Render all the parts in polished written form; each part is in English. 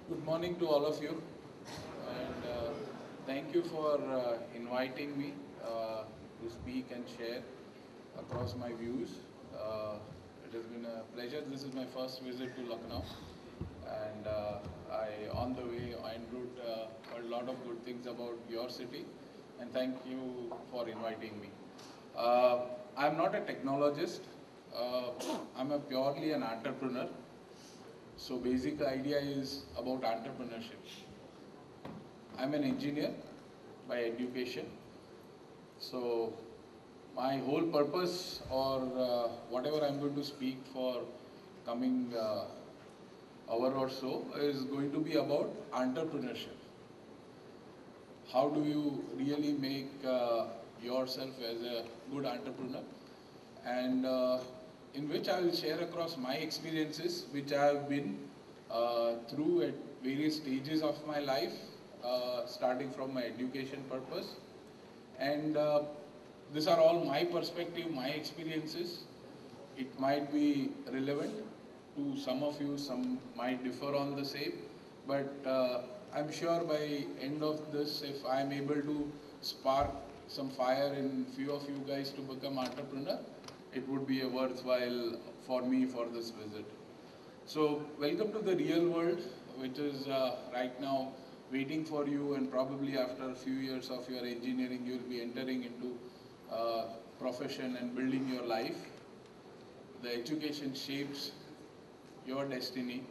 Good morning to all of you, and thank you for inviting me to speak and share across my views. It has been a pleasure. This is my first visit to Lucknow, and on the way, en route, heard a lot of good things about your city, and thank you for inviting me. Uh, I'm not a technologist. Uh, I'm a purely an entrepreneur. So basic idea is about entrepreneurship. I'm an engineer by education. So my whole purpose or whatever I'm going to speak for coming hour or so is going to be about entrepreneurship. How do you really make yourself as a good entrepreneur? And in which I will share across my experiences, which I have been through at various stages of my life, starting from my education purpose. And these are all my perspective, my experiences. It might be relevant to some of you, some might differ on the same, but I'm sure by end of this, if I'm able to spark some fire in few of you guys to become entrepreneur, it would be a worthwhile for me for this visit. So welcome to the real world, which is right now waiting for you, and probably after a few years of your engineering, you'll be entering into profession and building your life. The education shapes your destiny,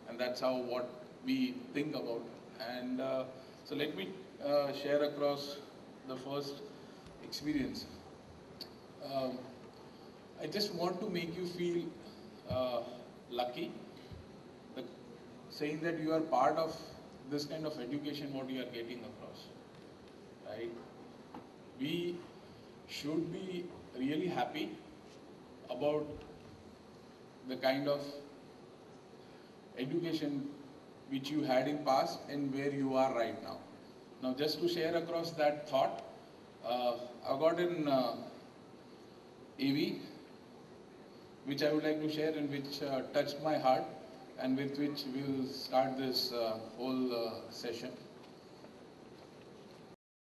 and that's how what we think about. And so let me share across the first experience. Um, I just want to make you feel lucky, the, saying that you are part of this kind of education what you are getting across, right? We should be really happy about the kind of education which you had in past and where you are right now. Now, just to share across that thought, I got in AV, which I would like to share and which touched my heart, and with which we will start this whole session.